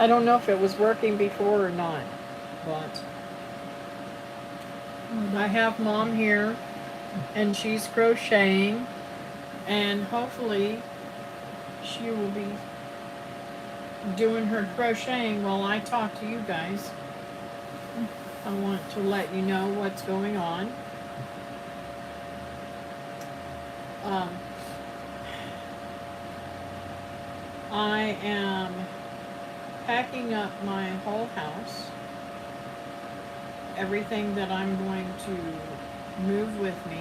I don't know if it was working before or not, but I have Mom here, and she's crocheting, and hopefully she will be doing her crocheting while I talk to you guys. I want to let you know what's going on. Um, I am packing up my whole house, everything that I'm going to move with me,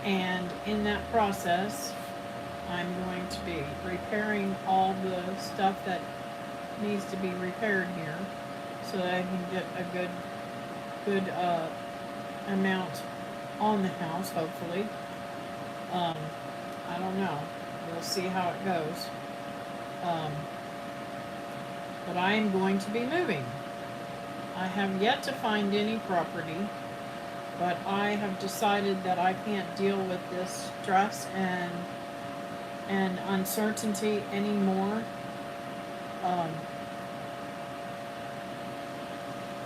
and in that process, I'm going to be repairing all the stuff that needs to be repaired here, so that I can get a good amount on the house, hopefully. I don't know. We'll see how it goes. Um, but I am going to be moving. I have yet to find any property, but I have decided that I can't deal with this stress and uncertainty anymore. Um,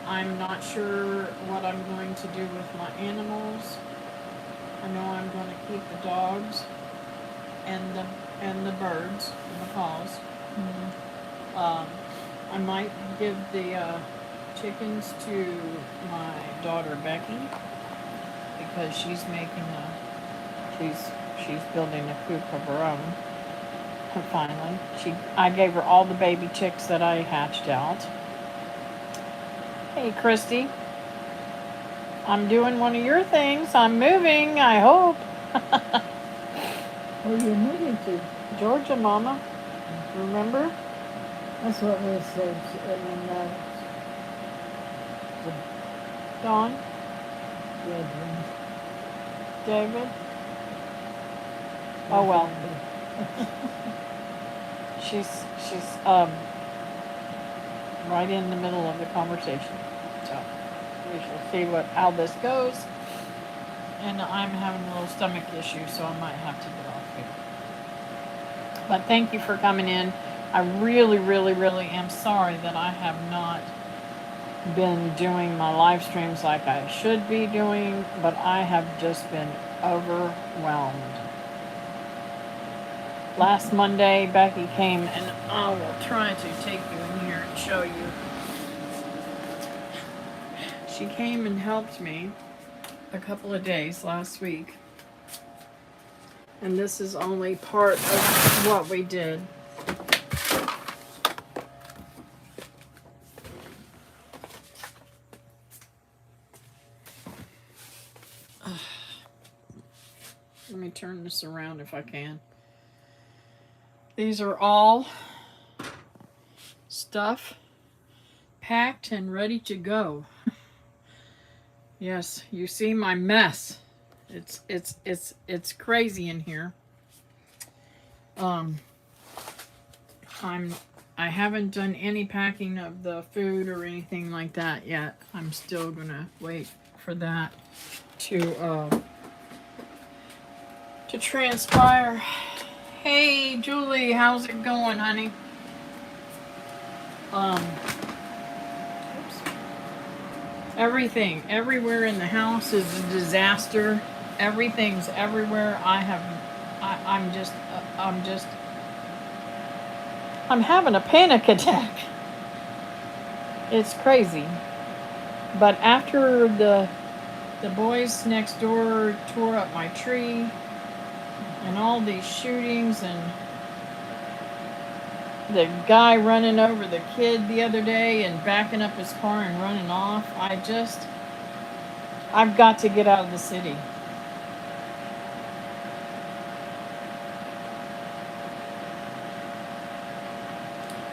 I'm not sure what I'm going to do with my animals. I know I'm going to keep the dogs and the birds, the macaws. I might give the chickens to my daughter Becky, because she's she's building a coop of her own. Finally, I gave her all the baby chicks that I hatched out. Hey, Christy. I'm doing one of your things. I'm moving, I hope. Where are you moving to? Georgia, Mama. Remember? That's what we said. And then Dawn? bedroom. David? Oh, well. She's right in the middle of the conversation. So we shall see how this goes. And I'm having a little stomach issue, so I might have to get off here. But thank you for coming in. I really, really, really am sorry that I have not been doing my live streams like I should be doing, but I have just been overwhelmed. Last Monday, Becky came, and I will try to take you in here and show you. She came and helped me a couple of days last week. And this is only part of what we did. Let me turn this around if I can. These are all stuff packed and ready to go. Yes, you see my mess. It's crazy in here. I haven't done any packing of the food or anything like that yet. I'm still gonna wait for that to transpire. Hey Julie, how's it going, honey? Everything, everywhere in the house is a disaster. Everything's everywhere. I'm having a panic attack. It's crazy. But after the boys next door tore up my tree, and all these shootings, and the guy running over the kid the other day and backing up his car and running off, I've got to get out of the city.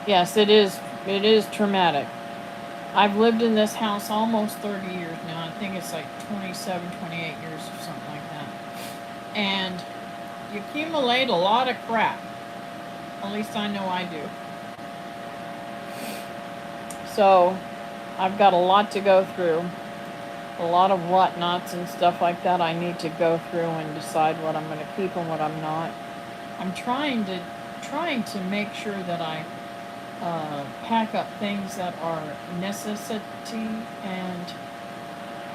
Yes, it is traumatic. I've lived in this house almost 30 years now. I think it's like 27, 28 years or something like that. And you accumulate a lot of crap. At least I know I do. So I've got a lot to go through. A lot of whatnots and stuff like that I need to go through and decide what I'm going to keep and what I'm not. I'm trying to make sure that I pack up things that are necessity. And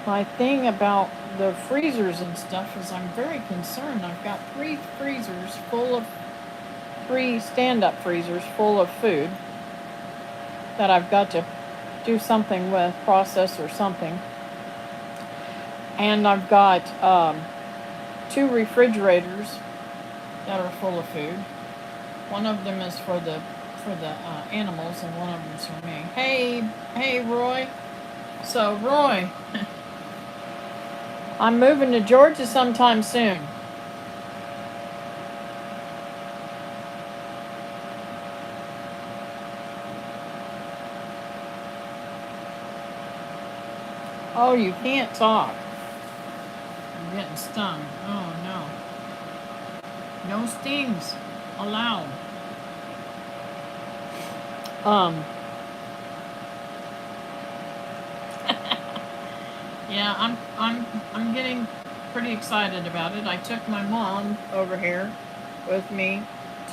my thing about the freezers and stuff is I'm very concerned. I've got 3 stand-up freezers full of food that I've got to do something with, process or something. And I've got 2 refrigerators that are full of food. One of them is for the animals, and one of them is for me. Hey, Roy. So, Roy, I'm moving to Georgia sometime soon. Oh, you can't talk. I'm getting stung. Oh, no. No stings allowed. Yeah, I'm getting pretty excited about it. I took my mom over here with me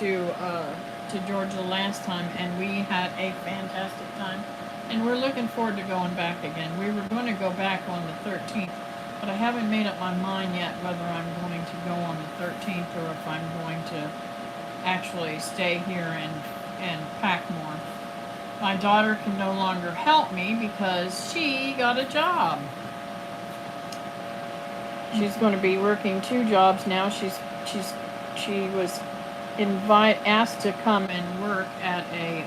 to Georgia last time, and we had a fantastic time. And we're looking forward to going back again. We were going to go back on the 13th, but I haven't made up my mind yet whether I'm going to go on the 13th or if I'm going to actually stay here and pack more. My daughter can no longer help me because she got a job. She's going to be working 2 jobs now. She was asked to come and work at a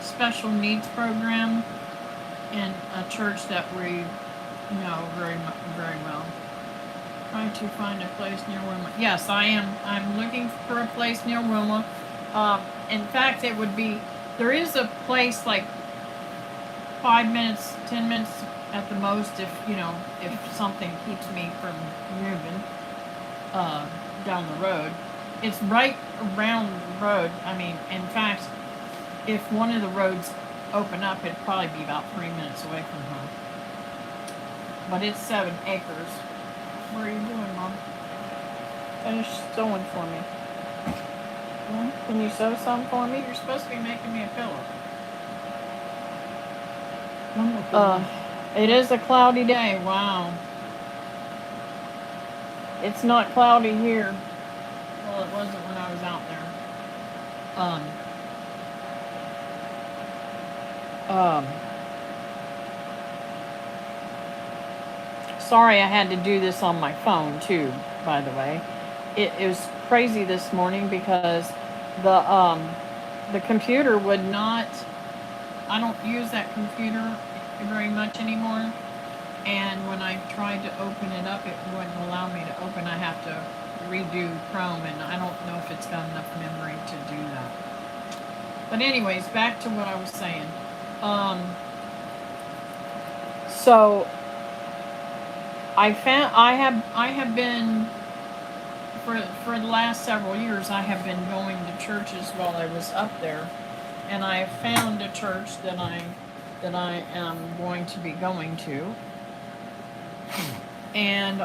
special needs program in a church that we know very well. Trying to find a place near Wilma. Yes, I am. I'm looking for a place near Wilma. In fact, there is a place like 5 minutes, 10 minutes at the most, if something keeps me from moving down the road. It's right around the road. I mean, in fact, if one of the roads open up, it'd probably be about 3 minutes away from home. But it's 7 acres. What are you doing, Mom? Finish sewing for me. Can you sew some for me? You're supposed to be making me a pillow. It is a cloudy day. Wow. It's not cloudy here. Well, it wasn't when I was out there. Sorry I had to do this on my phone too, by the way. It was crazy this morning because the computer would not, I don't use that computer very much anymore, and when I tried to open it up, it wouldn't allow me to open. I have to redo Chrome, and I don't know if it's got enough memory to do that. But anyways, back to what I was saying. So I have been for the last several years, I have been going to churches while I was up there, and I found a church that I am going to be going to, and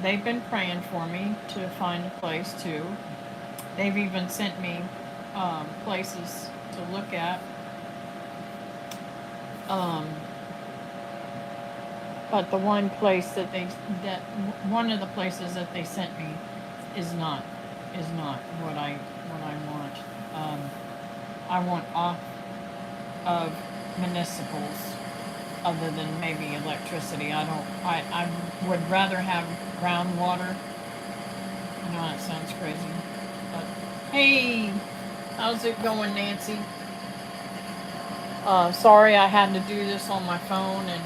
they've been praying for me to find a place too. They've even sent me places to look at. But the one of the places that they sent me is not what I want. I want off of municipals, other than maybe electricity. I would rather have groundwater. I know that sounds crazy, but hey, how's it going, Nancy? Sorry I had to do this on my phone, and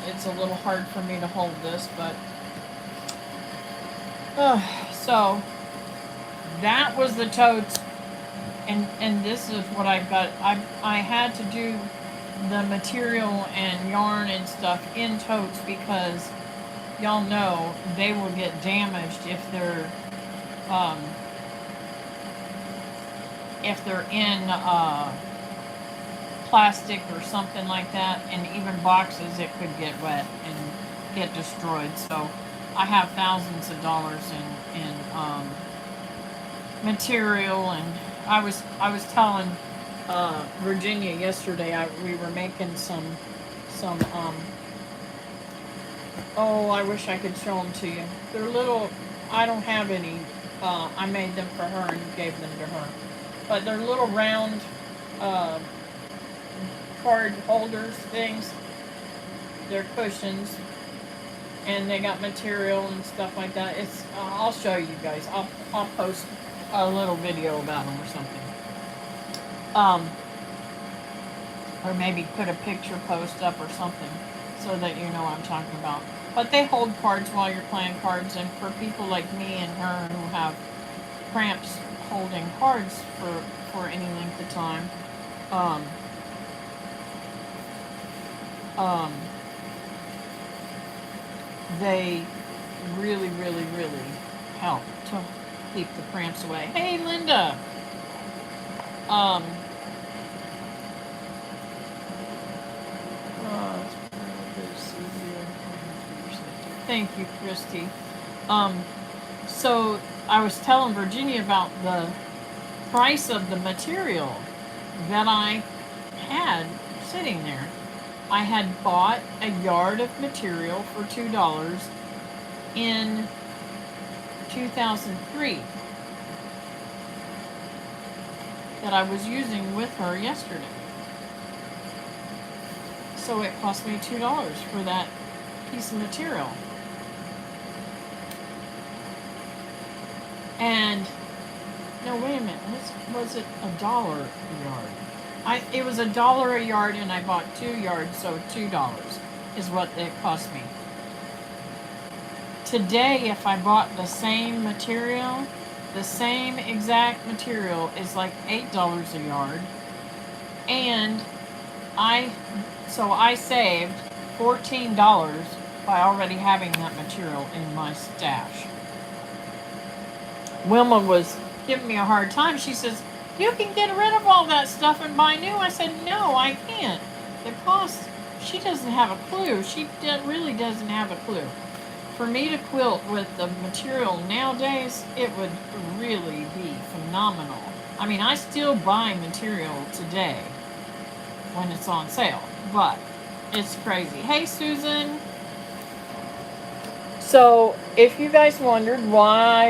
it's a little hard for me to hold this, but so that was the totes, and this is what I've got. I had to do the material and yarn and stuff in totes because y'all know they will get damaged if they're in plastic or something like that, and even boxes, it could get wet and get destroyed. So I have thousands of dollars in material, and I was telling Virginia yesterday. We were making some oh, I wish I could show them to you. They're little. I don't have any. I made them for her and gave them to her, but they're little round uh, card holders things. They're cushions, and they got material and stuff like that. It's. I'll show you guys. I'll post a little video about them or something. Or maybe put a picture post up or something so that you know what I'm talking about. But they hold cards while you're playing cards, and for people like me and her who have cramps holding cards for any length of time, um, um, they really, really, really help to keep the cramps away. Hey, Linda. Um, Thank you, Christy. So I was telling Virginia about the price of the material that I had sitting there. I had bought a yard of material for $2 in 2003 that I was using with her yesterday. So it cost me $2 for that piece of material. And no, wait a minute. Was it $1 a yard? It was $1 a yard, and I bought 2 yards, so $2 is what it cost me. Today, if I bought the same material, the same exact material is like $8 a yard, and I saved $14 by already having that material in my stash. Wilma was giving me a hard time. She says, you can get rid of all that stuff and buy new. I said, no, I can't. The cost, she doesn't have a clue. She really doesn't have a clue. For me to quilt with the material nowadays, it would really be phenomenal. I mean, I still buy material today when it's on sale, but it's crazy. Hey, Susan. So, if you guys wondered why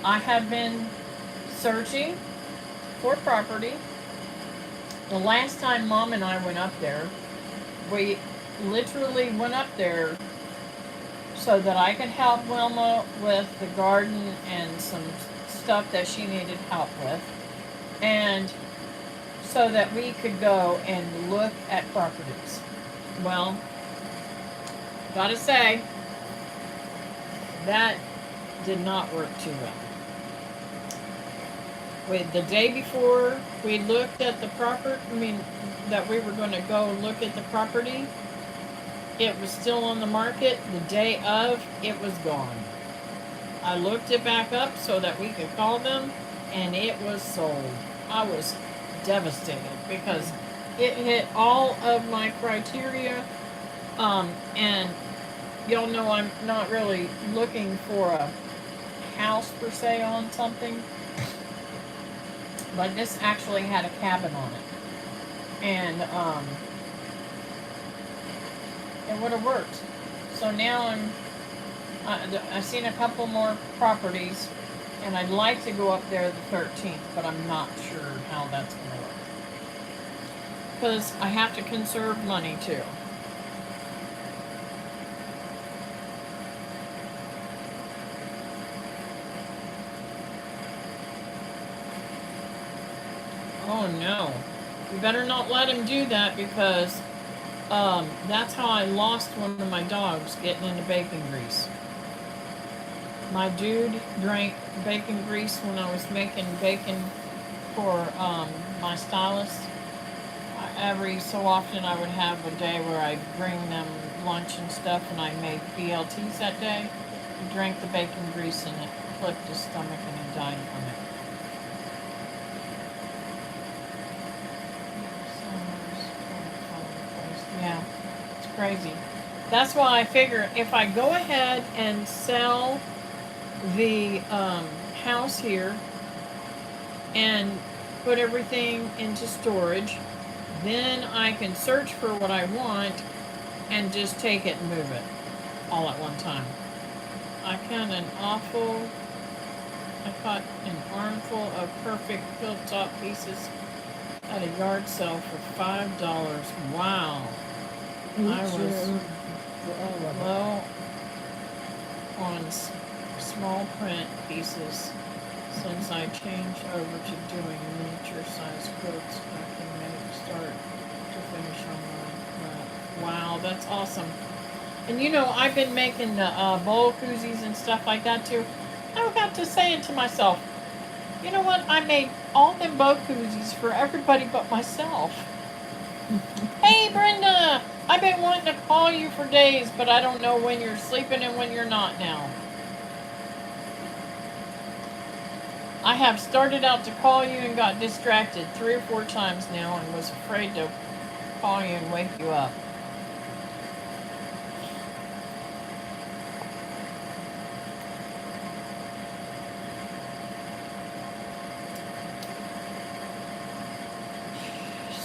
I have been searching for property. The last time Mom and I went up there, we literally went up there so that I could help Wilma with the garden and some stuff that she needed help with, and so that we could go and look at properties. Well, gotta say, that did not work too well. The day before we looked at the that we were going to go look at the property, it was still on the market. The day of, it was gone. I looked it back up so that we could call them, and it was sold. I was devastated because it hit all of my criteria, and y'all know I'm not really looking for a house per se on something, but this actually had a cabin on it, and it would have worked. So now I've seen a couple more properties, and I'd like to go up there the 13th, but I'm not sure how that's going to work, because I have to conserve money too. Oh no, you better not let him do that, because that's how I lost one of my dogs, getting into bacon grease. My dude drank bacon grease when I was making bacon for my stylist. Every so often I would have a day where I'd bring them lunch and stuff, and I made BLTs that day. He drank the bacon grease, and it flipped his stomach, and he died from it. Yeah, it's crazy. That's why I figure if I go ahead and sell the house here and put everything into storage. Then I can search for what I want and just take it and move it all at one time. I found an armful of perfect hilltop pieces at a yard sale for $5. Wow. I was low on small print pieces since I changed over to doing miniature size quilts. I can make start to finish on my wow, that's awesome. And you know, I've been making the bowl koozies and stuff like that too. I got to saying to myself, you know what? I made all them bowl koozies for everybody but myself. Hey, Brenda! I've been wanting to call you for days, but I don't know when you're sleeping and when you're not now. I have started out to call you and got distracted 3 or 4 times now and was afraid to call you and wake you up.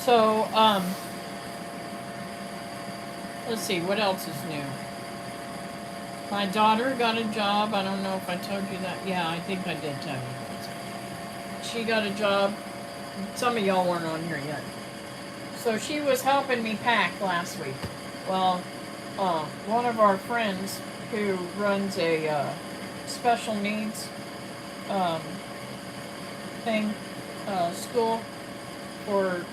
So, let's see, what else is new? My daughter got a job. I don't know if I told you that. Yeah, I think I did tell you that. She got a job. Some of y'all weren't on here yet. So she was helping me pack last week. Well, one of our friends who runs a special needs school for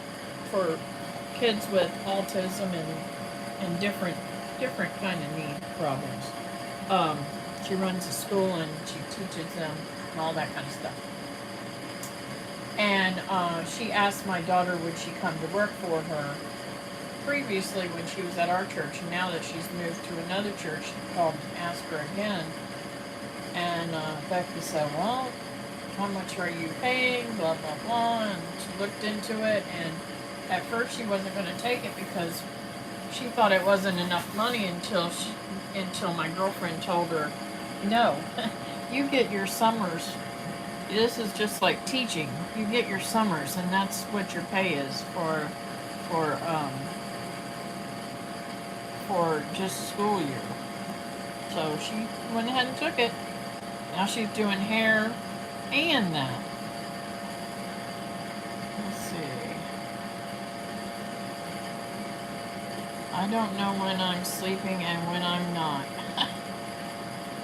kids with autism and different kind of need problems. She runs a school and she teaches them and all that kind of stuff. And she asked my daughter would she come to work for her previously when she was at our church, and now that she's moved to another church, she called and asked her again. And Becky said, well, how much are you paying, blah, blah, blah. And she looked into it, and at first she wasn't going to take it because she thought it wasn't enough money until my girlfriend told her, no, you get your summers. This is just like teaching. You get your summers, and that's what your pay is for just school year. So she went ahead and took it. Now she's doing hair and that. Let's see. I don't know when I'm sleeping and when I'm not.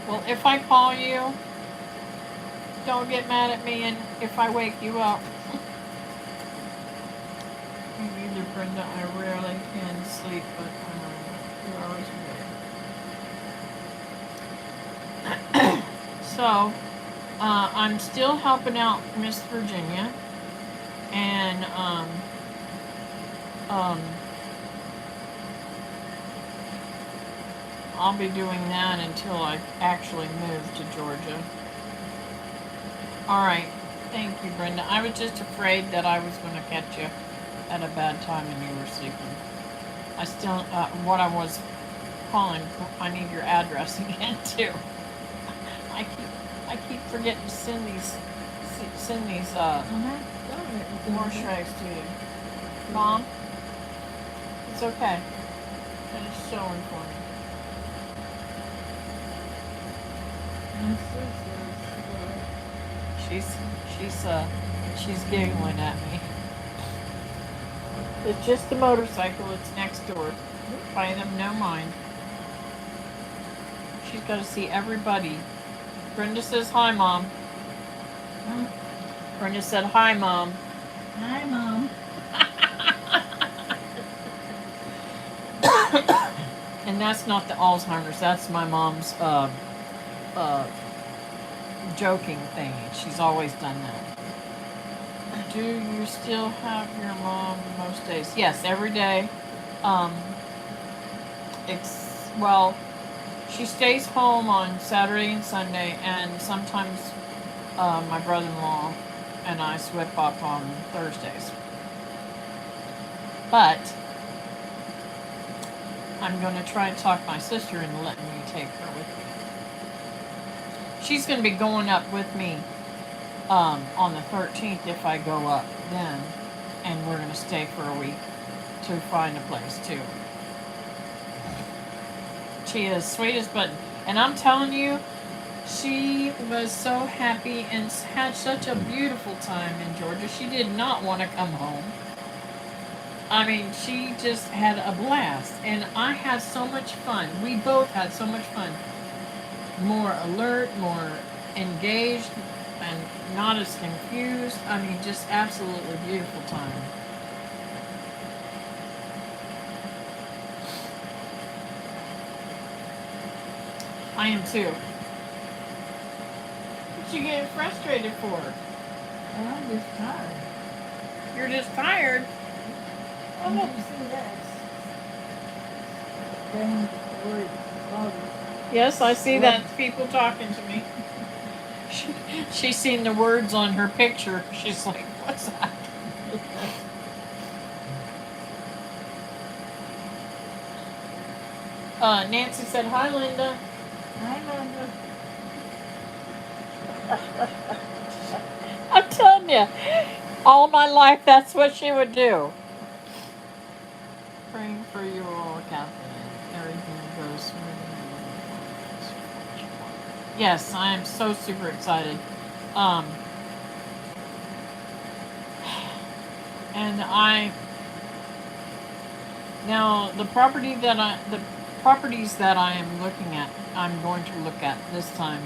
Well, if I call you, don't get mad at me, and if I wake you up. Me either, Brenda. I rarely can sleep, but 2 hours a day. So, I'm still helping out Miss Virginia, and I'll be doing that until I actually move to Georgia. Alright, thank you, Brenda. I was just afraid that I was going to catch you at a bad time and you were sleeping. I still, what I was calling, I need your address again, too. I keep forgetting to send these more trays to you. Mom, it's okay. Finish sewing for me. She's giggling at me. It's just the motorcycle. It's next door. Pay them no mind. She's got to see everybody. Brenda says hi, Mom. Huh? Brenda said hi, Mom. Hi, Mom. And that's not the Alzheimer's. That's my mom's joking thing. She's always done that. Do you still have your mom most days? Yes, every day. She stays home on Saturday and Sunday, and sometimes my brother-in-law and I swip up on Thursdays. But I'm going to try to talk my sister into letting me take her with me. she's going to be going up with me on the 13th if I go up then, and we're going to stay for a week to find a place too. She is sweet as button, and I'm telling you, she was so happy and had such a beautiful time in Georgia. She did not want to come home. I mean, she just had a blast, and I had so much fun. We both had so much fun. More alert, more engaged, and not as confused. I mean, just absolutely beautiful time. I am too. What you getting frustrated for? I'm just tired. You're just tired. Did you see that? Thing where Yes, I see that people talking to me. She's seen the words on her picture. She's like, what's that? Nancy said, hi, Linda. I remember. I'm telling you, all my life, that's what she would do. Praying for you all, Kathleen. Everything goes smoothly. Yes, I am so super excited. And now the properties that I am looking at, I'm going to look at this time.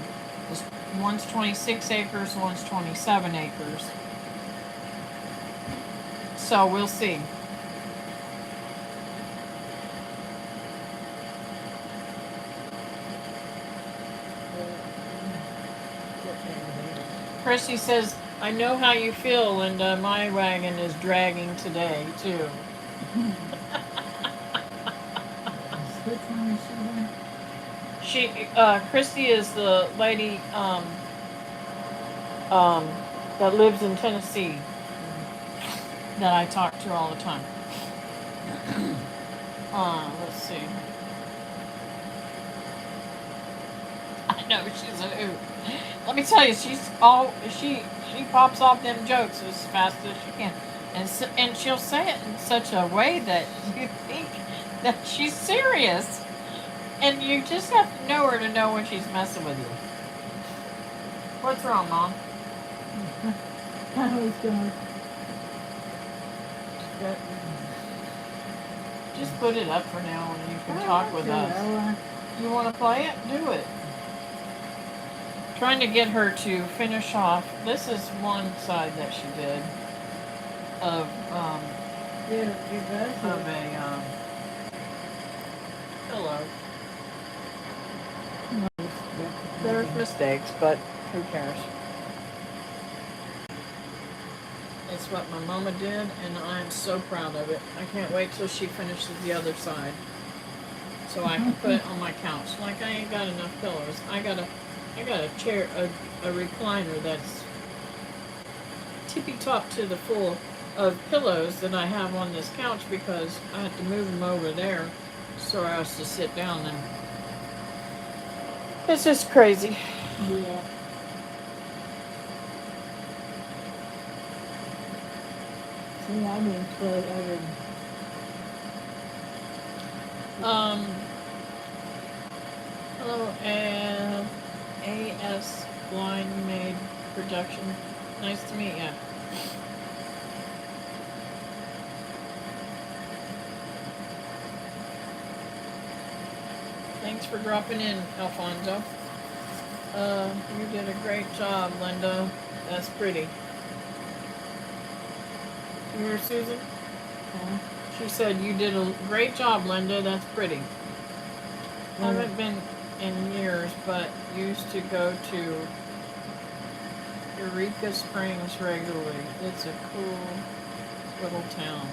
One's 26 acres, one's 27 acres. So we'll see. Chrissy says, I know how you feel, Linda. My wagon is dragging today, too. Which one is she then? Christy is the lady, that lives in Tennessee that I talk to all the time. Let's see. I know she's a hoot. Let me tell you, she pops off them jokes as fast as she can, and she'll say it in such a way that you think that she's serious, and you just have to know her to know when she's messing with you. What's wrong, Mom? I was going. Just put it up for now, and you can talk with us. You want to play it? Do it. Trying to get her to finish off. This is one side that she did of Yeah, of a pillow. There's mistakes, but who cares? It's what my mama did, and I'm so proud of it. I can't wait till she finishes the other side, so I can put it on my couch. Like, I ain't got enough pillows. I got a chair, a recliner that's tippy top to the full of pillows that I have on this couch because I had to move them over there so I was to sit down, and it's just crazy. Yeah. See, I didn't play. I didn't. Hello, AS Blind Made Production. Nice to meet you. Thanks for dropping in, Alfonso. You did a great job, Linda. That's pretty. You hear Susan? She said, you did a great job, Linda. That's pretty. I haven't been in years, but used to go to Eureka Springs regularly. It's a cool little town.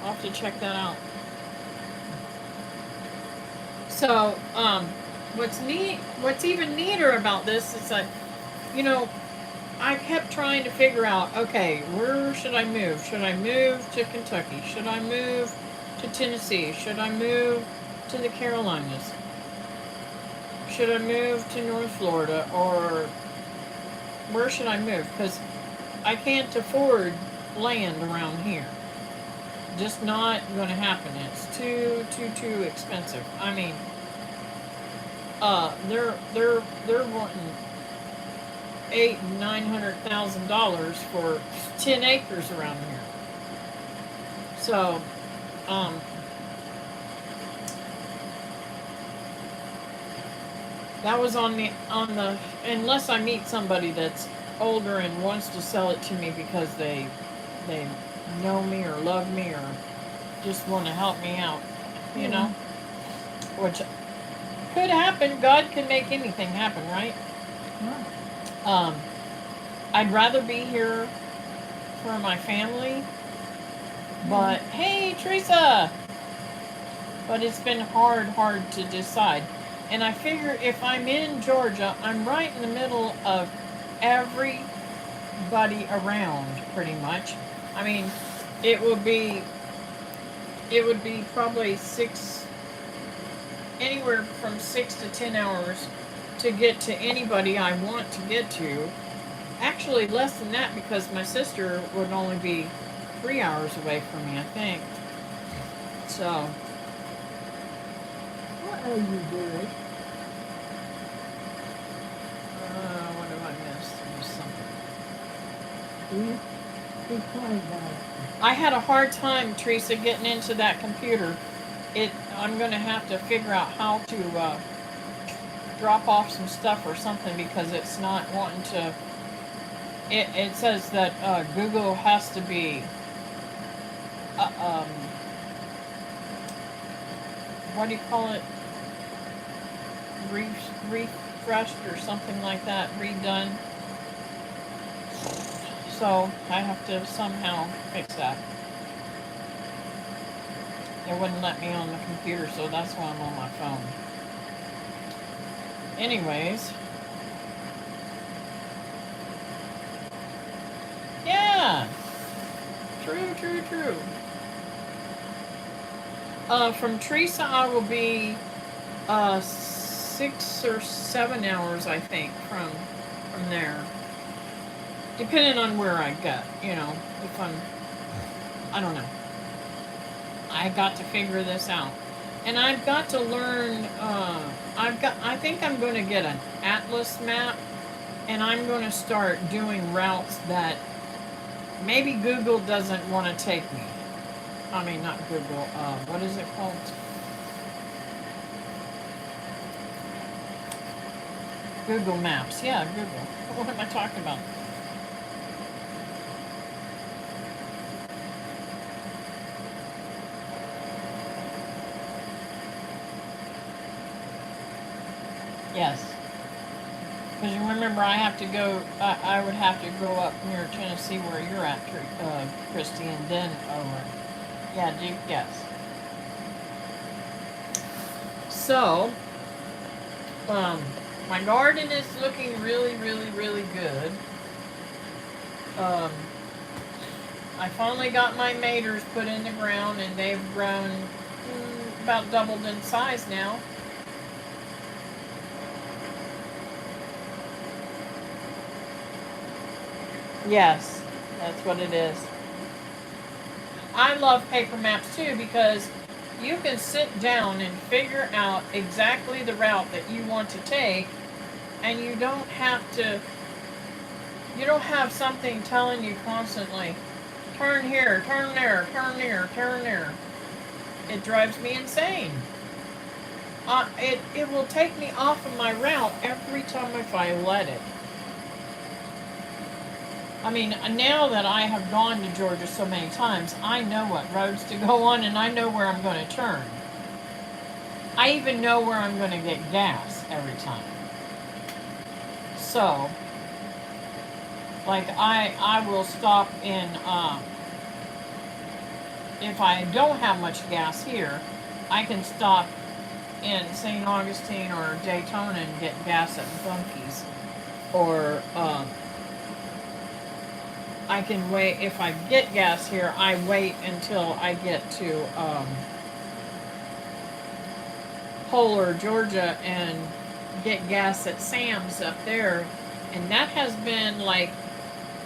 I'll have to check that out. So, what's even neater about this is that, I kept trying to figure out, okay, where should I move? Should I move to Kentucky? Should I move to Tennessee? Should I move to the Carolinas? should I move to North Florida, or where should I move? Because I can't afford land around here. Just not going to happen. It's too expensive. I mean, they're wanting $800,000-900,000 for 10 acres around here. So, that was on the unless I meet somebody that's older and wants to sell it to me because they know me or love me or just want to help me out, you know, which could happen. God can make anything happen, right? Yeah. I'd rather be here for my family, but hey, Teresa. But it's been hard to decide. And I figure if I'm in Georgia, I'm right in the middle of everybody around, pretty much. I mean, it would be probably anywhere from 6 to 10 hours to get to anybody I want to get to. Actually, less than that, because my sister would only be 3 hours away from me, I think. So, What are you doing? what have I missed? There's something. Be quiet about it. I had a hard time, Teresa, getting into that computer. I'm going to have to figure out how to drop off some stuff or something, because it's not wanting to. It says that Google has to be what do you call it? Refreshed or something like that, redone. So I have to somehow fix that. It wouldn't let me on the computer, so that's why I'm on my phone. Anyways. Yeah. True. From Teresa, I will be 6 or 7 hours, I think, from there. Depending on where I get, you know, if I don't know. I got to figure this out. And I've got to learn, I think I'm going to get an atlas map, and I'm going to start doing routes that maybe Google doesn't want to take me. I mean, not Google, what is it called? Google Maps. Yeah, Google. What am I talking about? Yes. Because you remember, I have to go, I would have to go up near Tennessee where you're at, Christy, and then over. Yeah, Duke, yes. So, my garden is looking really good. I finally got my maters put in the ground, and they've grown about doubled in size now. Yes, that's what it is. I love paper maps too, because you can sit down and figure out exactly the route that you want to take, and you don't have something telling you constantly, turn here, turn there, turn there, turn there. It drives me insane. It will take me off of my route every time if I let it. I mean, now that I have gone to Georgia so many times, I know what roads to go on, and I know where I'm going to turn. I even know where I'm going to get gas every time. So, like, I will stop in, if I don't have much gas here, I can stop in St. Augustine or Daytona and get gas at Bunky's. Or, I can wait, if I get gas here, I wait until I get to Polar, Georgia, and get gas at Sam's up there, and that has been like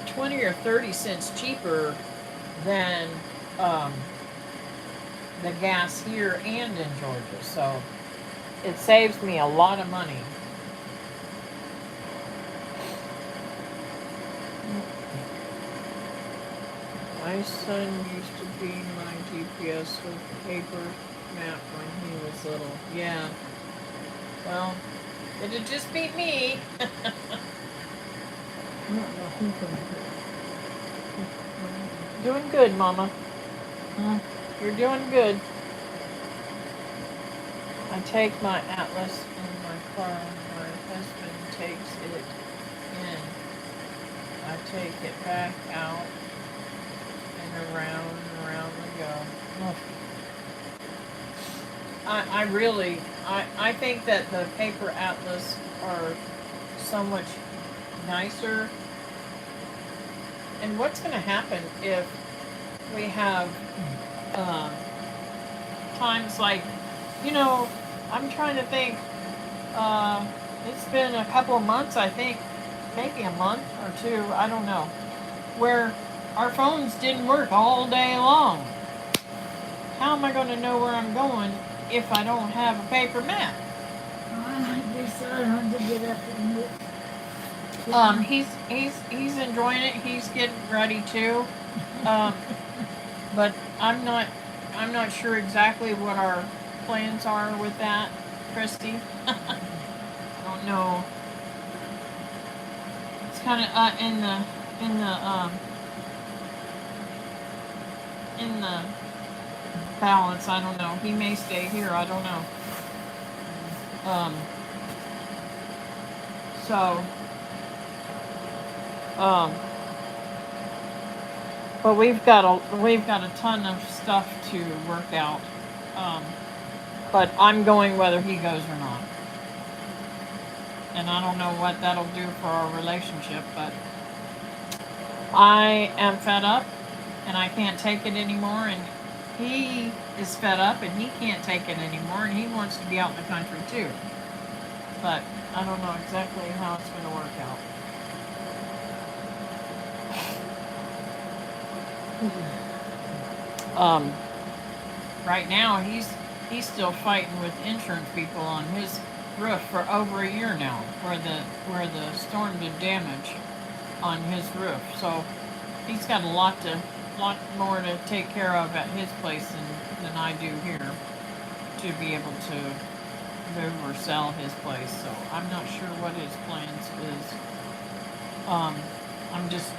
20 or 30 cents cheaper than um, the gas here and in Georgia. So it saves me a lot of money. My son used to be my GPS with paper map when he was little. Yeah. Well, it'd just beat me. Doing good, Mama. You're doing good. I take my atlas in my car. My husband takes it in. I take it back out and around we go. I think that the paper atlas are so much nicer. And what's going to happen if we have times like, I'm trying to think, it's been a couple of months, I think, maybe a month or two, I don't know, where our phones didn't work all day long. How am I going to know where I'm going if I don't have a paper map? I decided to get up and look. He's enjoying it. He's getting ready too. But I'm not sure exactly what our plans are with that, Christy. I don't know. It's kind of in the balance. I don't know. He may stay here. I don't know. So. But we've got a ton of stuff to work out. But I'm going whether he goes or not. And I don't know what that'll do for our relationship, but I am fed up and I can't take it anymore, and he is fed up and he can't take it anymore, and he wants to be out in the country too. But I don't know exactly how it's going to work out. Right now he's still fighting with insurance people on his roof for over a year now, where the storm did damage on his roof. So he's got a lot more to take care of at his place than I do here to be able to move or sell his place. So I'm not sure what his plans is. I'm just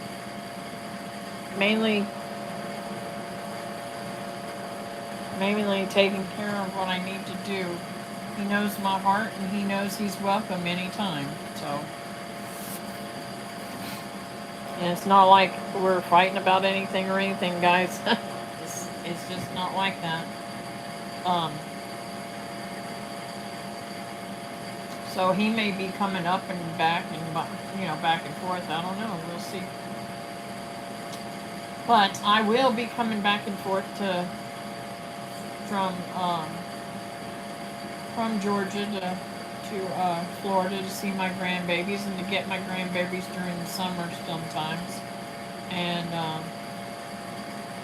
mainly taking care of what I need to do. He knows my heart, and he knows he's welcome anytime. So, and it's not like we're fighting about anything or anything, guys. it's just not like that. So he may be coming up and back and forth. I don't know. We'll see. But I will be coming back and forth from Georgia to Florida to see my grandbabies and to get my grandbabies during the summer sometimes. And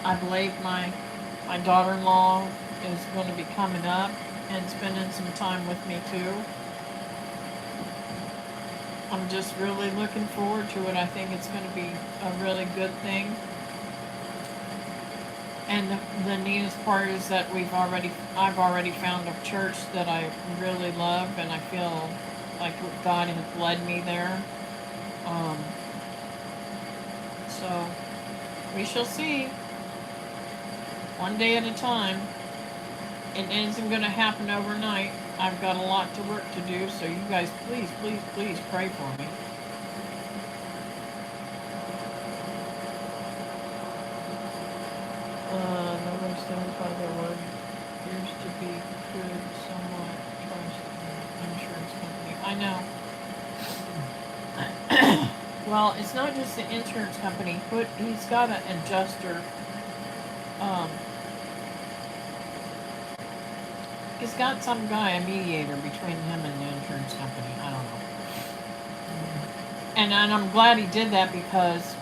I believe my daughter-in-law is going to be coming up and spending some time with me too. I'm just really looking forward to it. I think it's going to be a really good thing. And the neatest part is that I've already found a church that I really love, and I feel like God has led me there. So we shall see. One day at a time. It isn't going to happen overnight. I've got a lot to work to do, so you guys please pray for me. Nobody stands by their word. Appears to be good, somewhat trust in insurance company. I know. Well, it's not just the insurance company. He's got an adjuster. He's got some guy, a mediator between him and the insurance company. I and I'm glad he did that because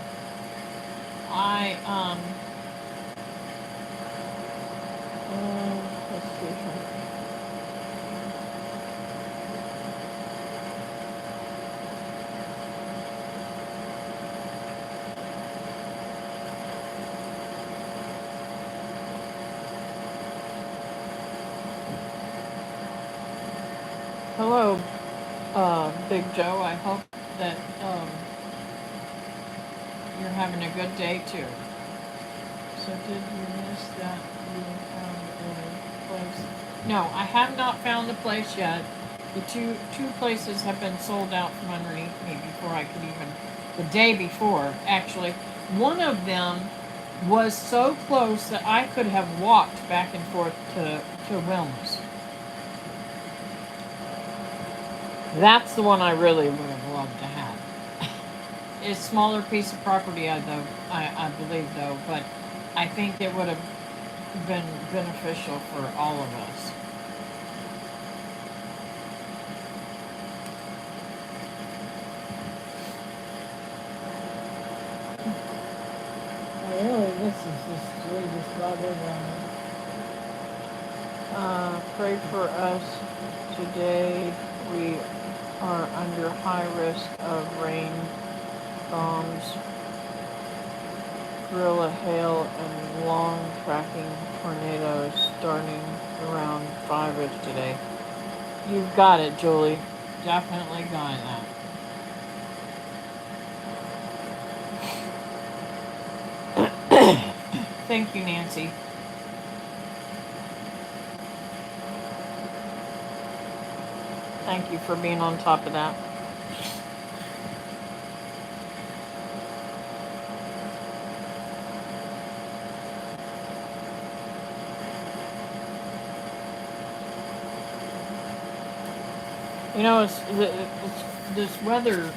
I let's see here. Hello, Big Joe. I hope that you're having a good day too. So did you miss that you found a place? No, I have not found the place yet. The two places have been sold out from underneath me before I could even, the day before actually. One of them was so close that I could have walked back and forth to Wilma's. That's the one I really would have loved to have. It's a smaller piece of property, I believe though, but I think it would have been beneficial for all of us. Really, this is just, we just about everyone. Pray for us today. We are under high risk of rain, bombs, gorilla hail, and long tracking tornadoes starting around 5-ish today. You've got it, Julie. Definitely got that. Thank you, Nancy. Thank you for being on top of that. You know, this weather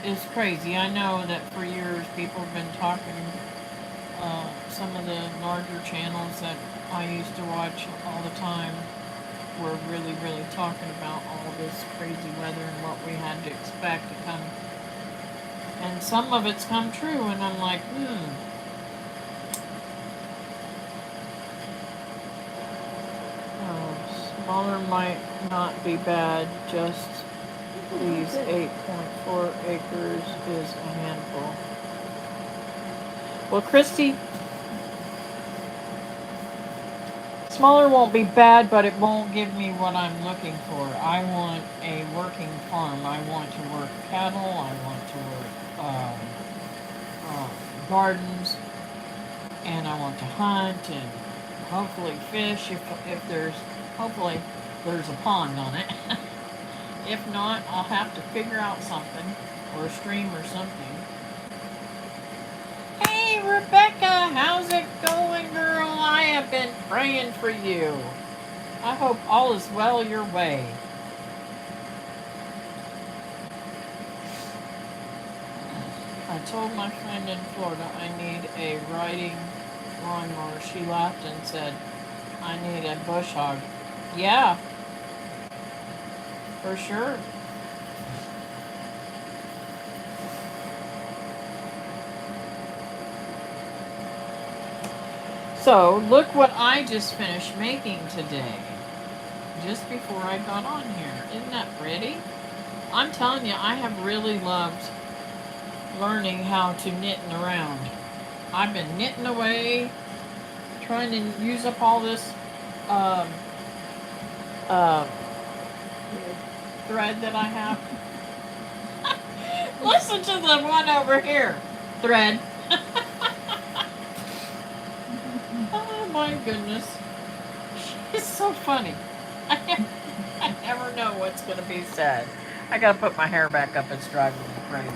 is crazy. I know that for years people have been talking, some of the larger channels that I used to watch all the time were really, really talking about all this crazy weather and what we had to expect to come. And some of it's come true, and I'm like, smaller might not be bad, just these 8.4 acres is a handful. Well, Christy, smaller won't be bad, but it won't give me what I'm looking for. I want a working farm. I want to work cattle. I want to work gardens, and I want to hunt and hopefully fish if there's, hopefully there's a pond on it. If not, I'll have to figure out something, or a stream or something. Hey, Rebecca, how's it going, girl? I have been praying for you. I hope all is well your way. I told my friend in Florida I need a riding lawnmower. She laughed and said, I need a bush hog. Yeah, for sure. So, look what I just finished making today. Just before I got on here. Isn't that pretty? I'm telling you, I have really loved learning how to knit and around. I've been knitting away, trying to use up all this thread that I have. Listen to the one over here. Thread. Oh my goodness. She's so funny. I never know what's going to be said. I got to put my hair back up. It's driving me crazy.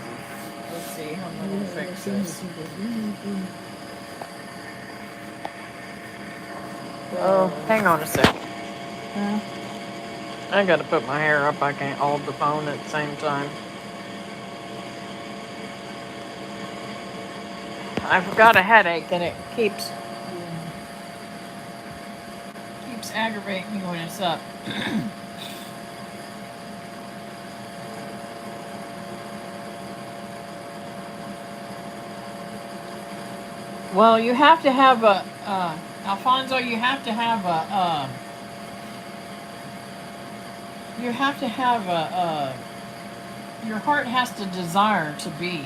Let's see how I'm going to fix this. Oh, hang on a sec. I got to put my hair up. I can't hold the phone at the same time. I've got a headache and it keeps aggravating me when it's up. Well, you have to have a, Alfonso, you have to have your heart has to desire to be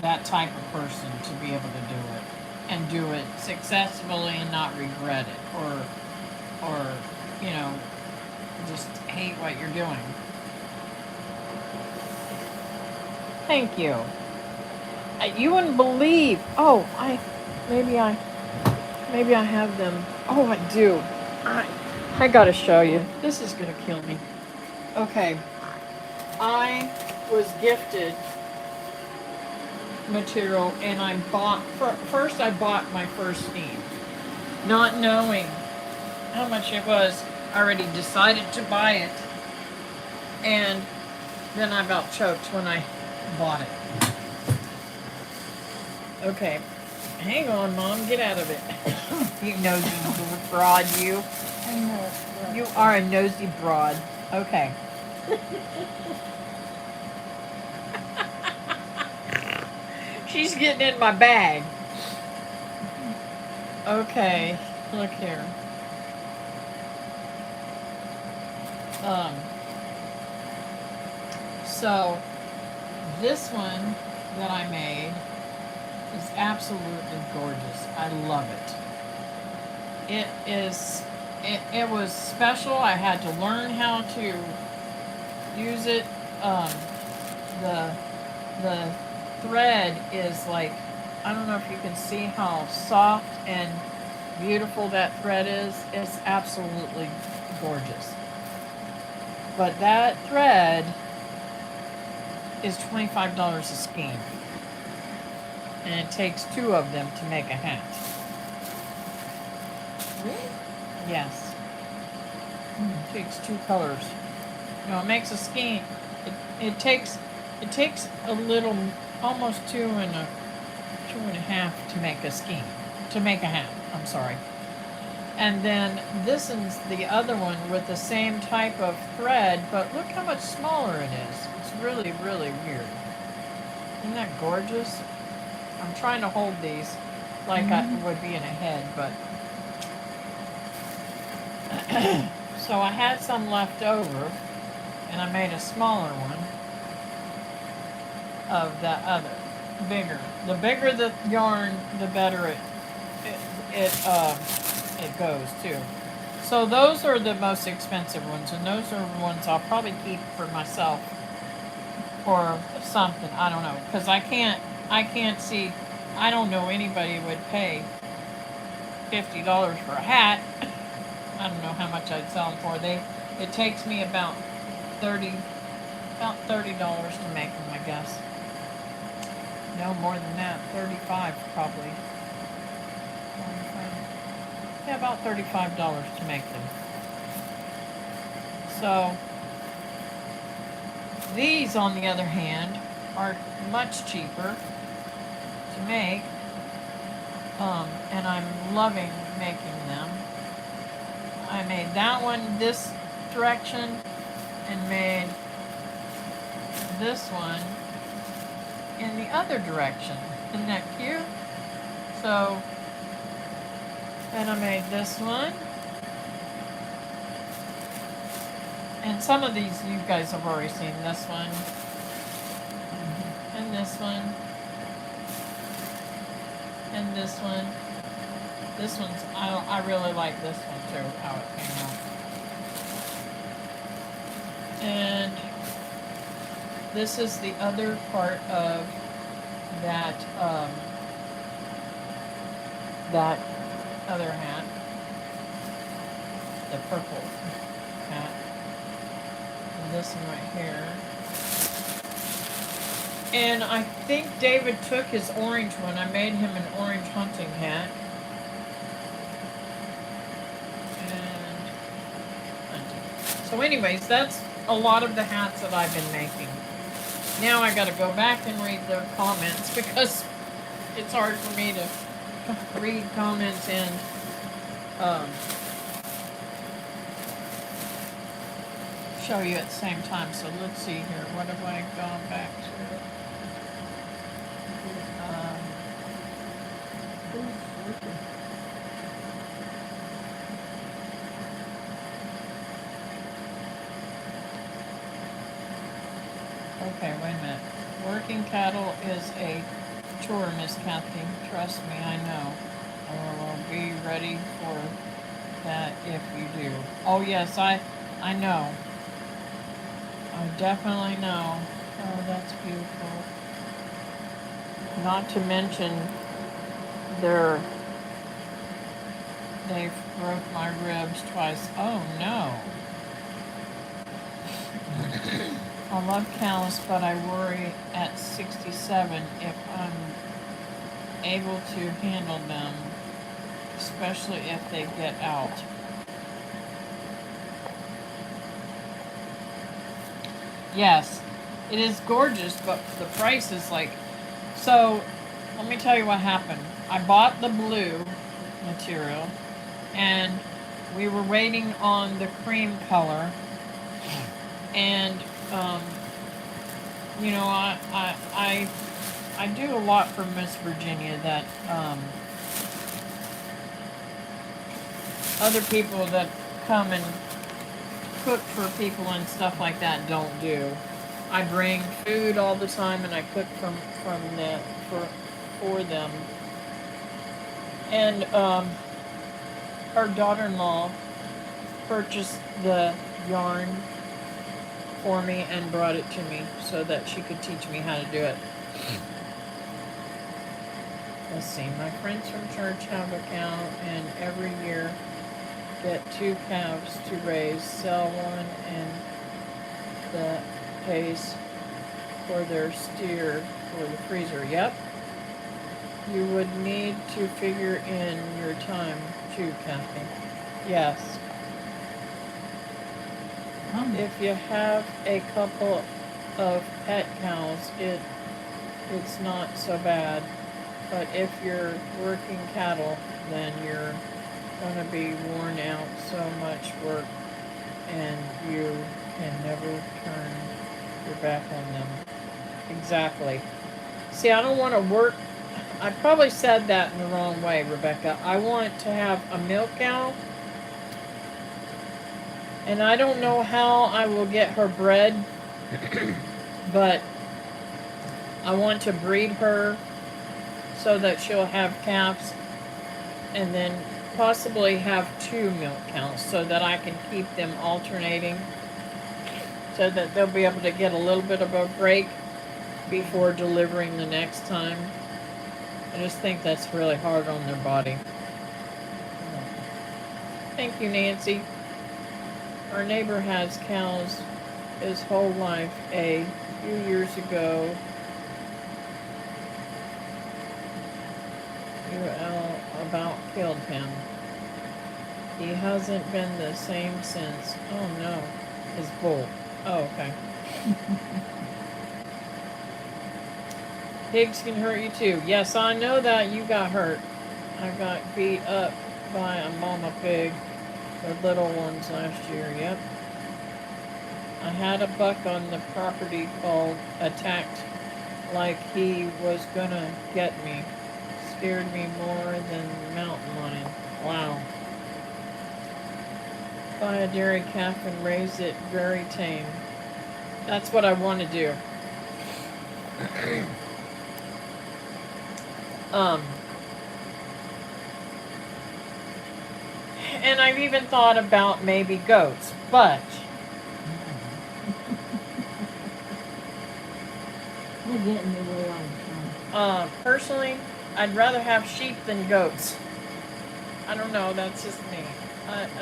that type of person to be able to do it and do it successfully and not regret it or you know just hate what you're doing. Thank you. You wouldn't believe. Oh, maybe I have them. Oh, I do. I gotta show you. This is gonna kill me. Okay, I was gifted material and I bought first. I bought my first steam, not knowing how much it was. I already decided to buy it, and then I about choked when I bought it. Okay, hang on, Mom, get out of it. You nosy broad, you. I know. You are a nosy broad. Okay. She's getting in my bag. Okay, look here. So this one that I made is absolutely gorgeous. I love it. It was special. I had to learn how to use it. The thread is like, I don't know if you can see how soft and beautiful that thread is. It's absolutely gorgeous. But that thread is $25 a skein. And it takes 2 of them to make a hat. Really? Yes. It takes 2 colors. No, it makes a skein. It takes a little, almost 2 and a half to make a skein, to make a hat. I'm sorry. And then this is the other one with the same type of thread, but look how much smaller it is. It's really, really weird. Isn't that gorgeous? I'm trying to hold these like I would be in a head, but so I had some left over, and I made a smaller one of the other, bigger. The bigger the yarn, the better it goes too. So those are the most expensive ones, and those are the ones I'll probably keep for myself or something. I don't know, because I can't see. I don't know anybody would pay $50 for a hat. I don't know how much I'd sell them for. It takes me about $30 to make them, I guess. No more than that, 35 probably. Yeah, about $35 to make them. So these, on the other hand, are much cheaper to make, and I'm loving making them. I made that one this direction and made this one in the other direction. Isn't that cute? So then I made this one. And some of these you guys have already seen. This one. And this one. And this one. This one's, I really like this one too, how it came out. And this is the other part of that, that other hat. The purple hat. And this one right here. And I think David took his orange one. I made him an orange hunting hat. So anyways, that's a lot of the hats that I've been making. Now I gotta go back and read the comments because it's hard for me to read comments and show you at the same time. So let's see here. What have I gone back to? Okay, wait a minute. Working cattle is a chore, Miss Kathy. Trust me, I know. I will be ready for that if you do. Oh yes, I know. I definitely know. Oh, that's beautiful. Not to mention they're they broke my ribs twice. Oh no. I love cows, but I worry at 67 if I'm able to handle them, especially if they get out. Yes, it is gorgeous, but the price is like... So, let me tell you what happened. I bought the blue material, and we were waiting on the cream color, and you know, I do a lot for Miss Virginia that other people that come and cook for people and stuff like that don't do. I bring food all the time and I cook from that for them. And her daughter-in-law purchased the yarn for me and brought it to me so that she could teach me how to do it. Let's see, my friends from church have a cow and every year get 2 calves to raise, sell one, and that pays for their steer for the freezer. Yep. You would need to figure in your time too, Kathy. Yes. If you have a couple of pet cows, it's not so bad. But if you're working cattle, then you're gonna be worn out so much work and you can never turn your back on them. Exactly. See, I don't want to work. I probably said that in the wrong way, Rebecca. I want to have a milk cow, and I don't know how I will get her bred, but I want to breed her so that she'll have calves, and then possibly have 2 milk cows so that I can keep them alternating so that they'll be able to get a little bit of a break before delivering the next time. I just think that's really hard on their body. Thank you, Nancy. Our neighbor has cows his whole life. A few years ago, about killed him. He hasn't been the same since. Oh no, his bull. Oh, okay. Pigs can hurt you too. Yes, I know that you got hurt. I got beat up by a mama pig, the little ones last year. Yep. I had a buck on the property called attacked like he was gonna get me. Scared me more than the mountain lion. Wow. Buy a dairy calf and raise it very tame. That's what I want to do. And I've even thought about maybe goats, but They're getting me way on personally, I'd rather have sheep than goats. I don't know, that's just me.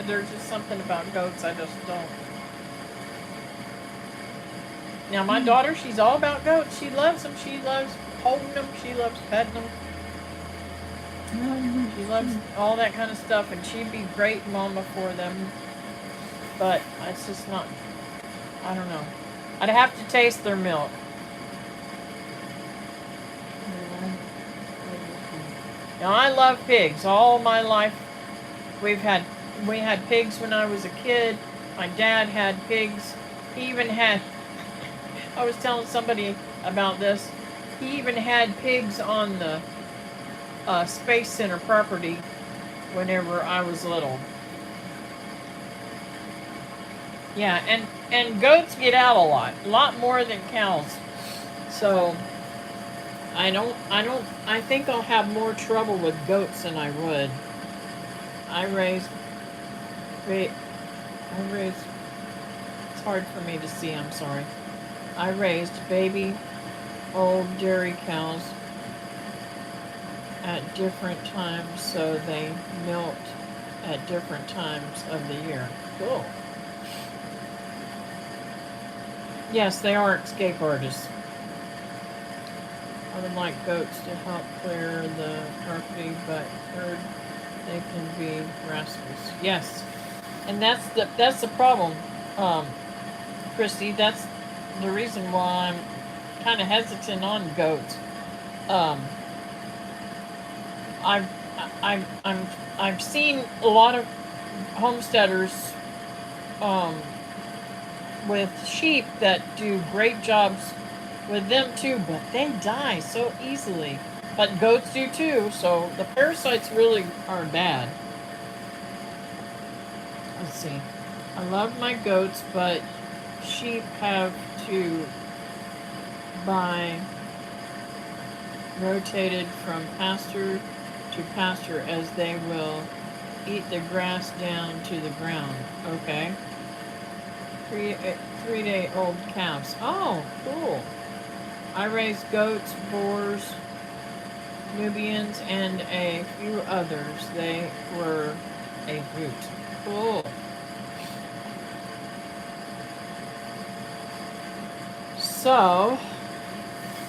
There's just something about goats I just don't. Now my daughter, she's all about goats. She loves them. She loves holding them. She loves petting them. She loves all that kind of stuff, and she'd be great mama for them. But it's just not, I don't know. I'd have to taste their milk. Now I love pigs. All my life we had pigs when I was a kid. My dad had pigs. He even had, I was telling somebody about this, he even had pigs on the Space Center property whenever I was little. Yeah, and goats get out a lot more than cows. So I think I'll have more trouble with goats than I would. I raise, I raised. It's hard for me to see. I'm sorry. I raised baby old dairy cows at different times, so they milked at different times of the year. Cool. Yes, they are escape artists. I would like goats to help clear the property, but heard they can be rascals. Yes, and that's the problem, Christy. That's the reason why I'm kind of hesitant on goats. Um, I've I've seen a lot of homesteaders um, with sheep that do great jobs with them too, but they die so easily. But goats do too, so the parasites really are bad. Let's see. I love my goats, but sheep have to buy rotated from pasture to pasture as they will eat the grass down to the ground. Okay. 3-day-old calves. Oh, cool. I raised goats, boars, Nubians, and a few others. They were a hoot. Cool. So,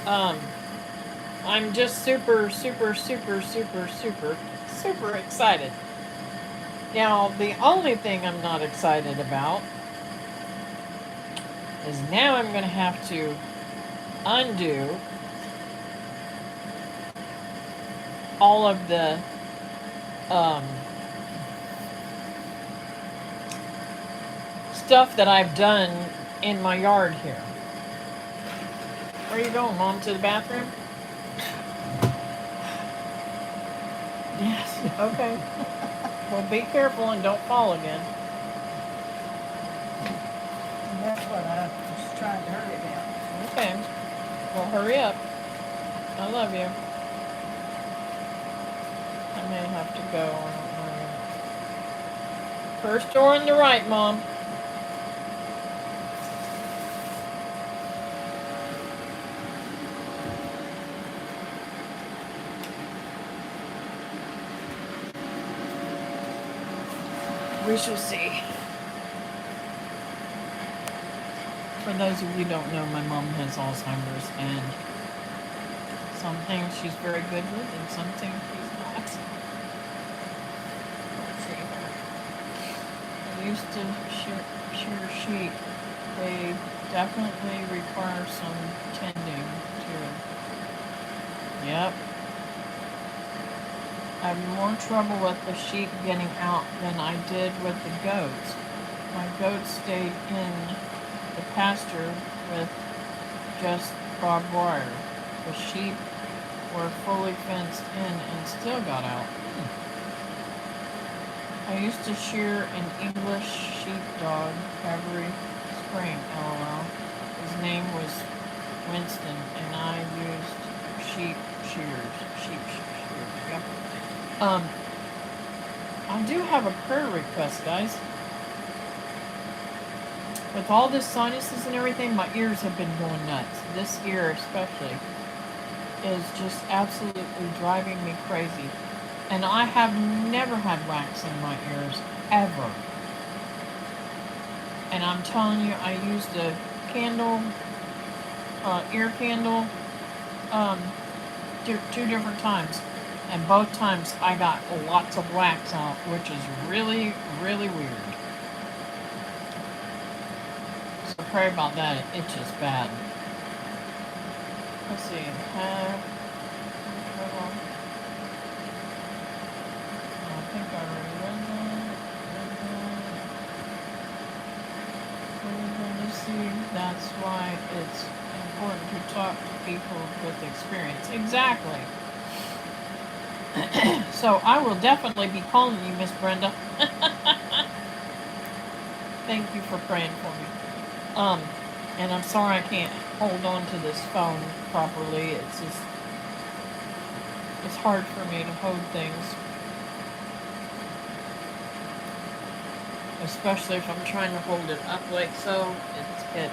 I'm just super excited. Now, the only thing I'm not excited about is now I'm going to have to undo all of the stuff that I've done in my yard here. Where are you going, Mom? To the bathroom? Yes. Okay. Well, be careful and don't fall again. That's what I was trying to hurry about. Okay. Well, hurry up. I love you. I may have to go. I don't know. First door on the right, Mom. We shall see. For those of you who don't know, my mom has Alzheimer's, and some things she's very good with, and some things she's not. Let's see. I used to shear sheep. They definitely require some tending too. Yep. I have more trouble with the sheep getting out than I did with the goats. My goats stayed in the pasture with just barbed wire. The sheep were fully fenced in and still got out. I used to shear an English sheepdog every spring, lol. His name was Winston, and I used sheep shears. Yep. I do have a prayer request, guys. With all this sinuses and everything, my ears have been going nuts. This ear especially is just absolutely driving me crazy. And I have never had wax in my ears, ever. And I'm telling you, I used a candle, ear candle, 2 different times. And both times I got lots of wax out, which is really, really weird. So pray about that. It itches bad. Let's see. I think I already read that. Let's see. That's why it's important to talk to people with experience. Exactly. So I will definitely be calling you, Miss Brenda. Thank you for praying for me. And I'm sorry I can't hold on to this phone properly. It's hard for me to hold things, especially if I'm trying to hold it up like so.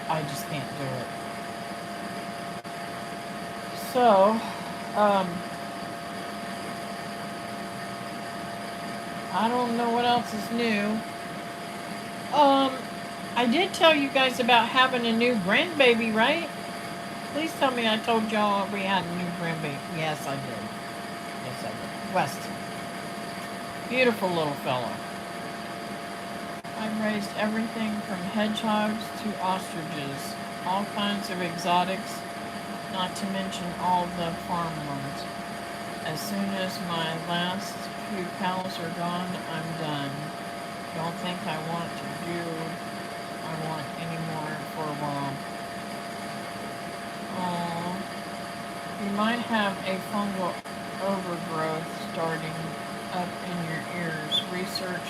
I just can't do it. So, I don't know what else is new. I did tell you guys about having a new grandbaby, right? Please tell me I told y'all we had a new grandbaby. Yes, I did. Yes, I did. West. Beautiful little fellow. I've raised everything from hedgehogs to ostriches, all kinds of exotics, not to mention all the farm ones. As soon as my last few cows are gone, I'm done. Don't think I want any more for a while. You might have a fungal overgrowth starting up in your ears. Research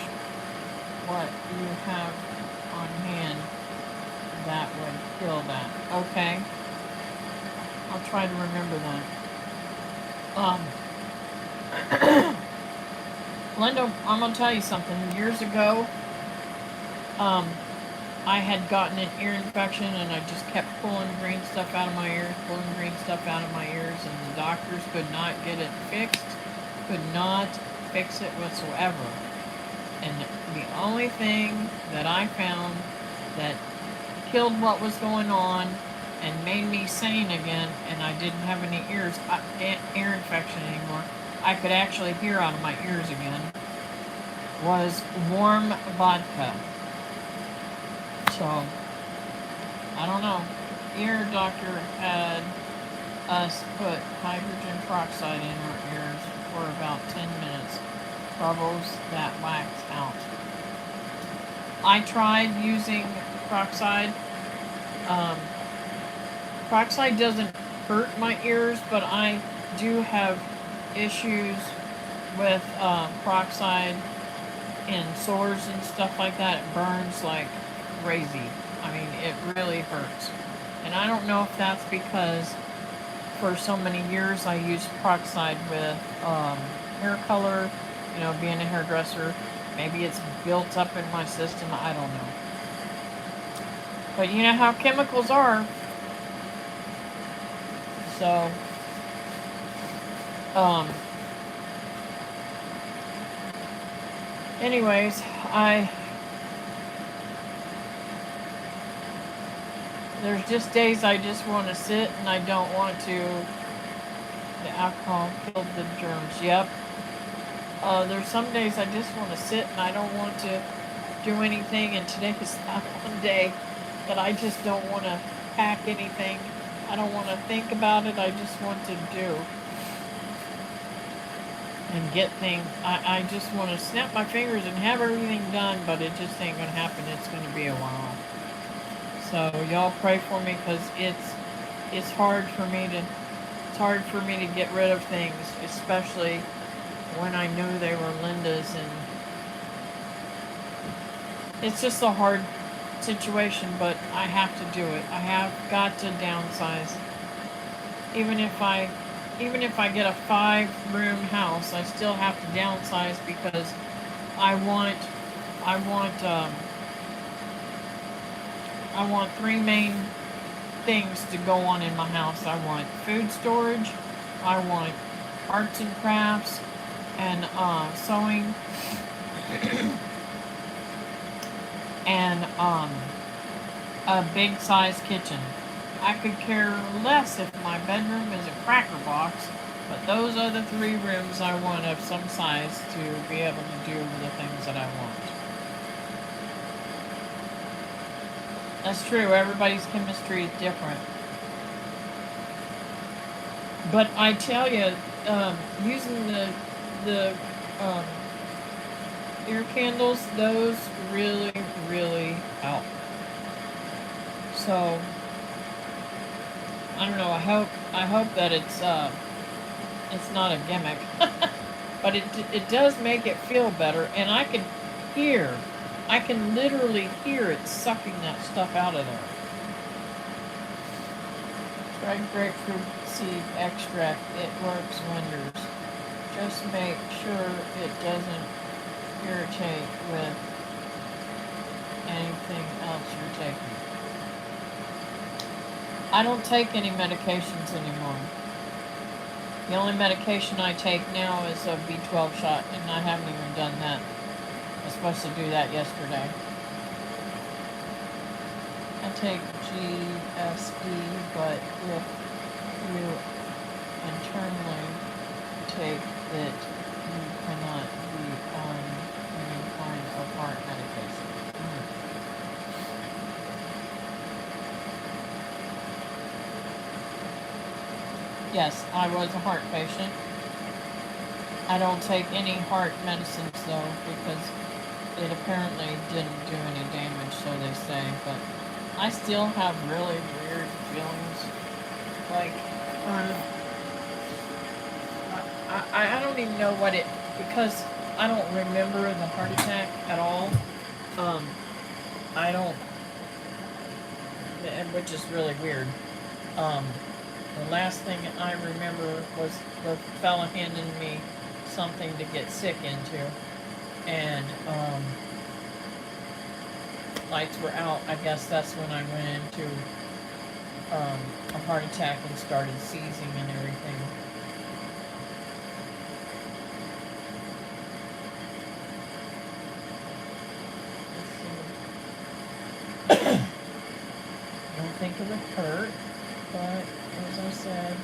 what you have on hand that would kill that. Okay. I'll try to remember that. Linda, I'm gonna tell you something. Years ago, I had gotten an ear infection and I just kept pulling green stuff out of my ears, and the doctors could not get it fixed, could not fix it whatsoever. And the only thing that I found that killed what was going on and made me sane again, and I didn't have any ear infection anymore, I could actually hear out of my ears again, was warm vodka. So, I don't know. Ear doctor had us put hydrogen peroxide in our ears for about 10 minutes. Bubbles that wax out. I tried using peroxide. Peroxide doesn't hurt my ears, but I do have issues with peroxide in sores and stuff like that. It burns like crazy. I mean, it really hurts. And I don't know if that's because for so many years I used peroxide with hair color, you know, being a hairdresser. Maybe it's built up in my system. I don't know. But you know how chemicals are. So, anyways, there's just days I just want to sit and I don't want to. The alcohol killed the germs. Yep. There's some days I just want to sit and I don't want to do anything, and today is that one day that I just don't want to pack anything. I don't want to think about it. I just want to do and get things. I just want to snap my fingers and have everything done, but it just ain't going to happen. It's going to be a while. So y'all pray for me, because it's hard for me to get rid of things, especially when I knew they were Linda's, and it's just a hard situation, but I have to do it. I have got to downsize. Even if I get a 5-room house, I still have to downsize, because I want 3 main things to go on in my house. I want food storage, I want arts and crafts, and sewing, and a big size kitchen. I could care less if my bedroom is a cracker box, but those are the 3 rooms I want of some size to be able to do the things that I want. That's true, everybody's chemistry is different. But I tell you, using the ear candles, those really, really help. So, I don't know, I hope that it's not a gimmick. But it does make it feel better, and I can hear I can literally hear it sucking that stuff out of there. Try grapefruit seed extract. It works wonders. Just make sure it doesn't irritate with anything else you're taking. I don't take any medications anymore. The only medication I take now is a B12 shot, and I haven't even done that. I was supposed to do that yesterday. I take GSD, but if you internally take it, you cannot be on any kind of heart medication. Yes, I was a heart patient. I don't take any heart medicines though, because it apparently didn't do any damage, so they say, but I still have really weird feelings. Like, I don't even know what it, because I don't remember the heart attack at all. I don't, which is really weird. The last thing I remember was the fella handing me something to get sick into, and lights were out. I guess that's when I went into a heart attack and started seizing and everything. I don't think it would hurt, but as I said,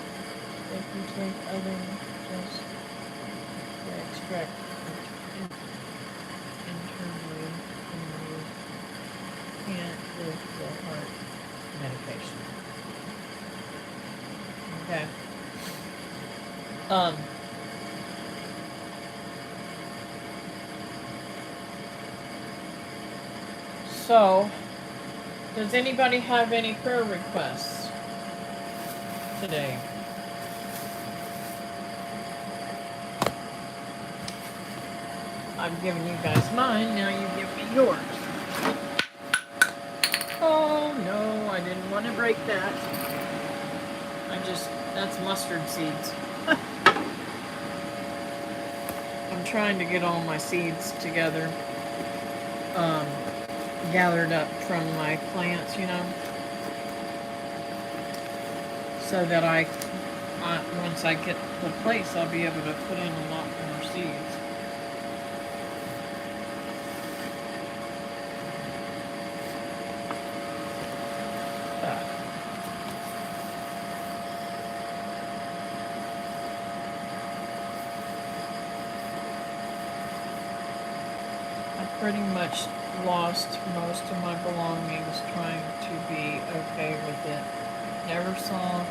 if you take other just extract internally, and you can't with the heart medication. Okay. So, does anybody have any prayer requests today? I've given you guys mine, now you give me yours. Oh no, I didn't want to break that. That's mustard seeds. I'm trying to get all my seeds together, gathered up from my plants, you know, so that once I get the place, I'll be able to put in a lot more seeds. Pretty much lost most of my belongings trying to be okay with it. Never saw a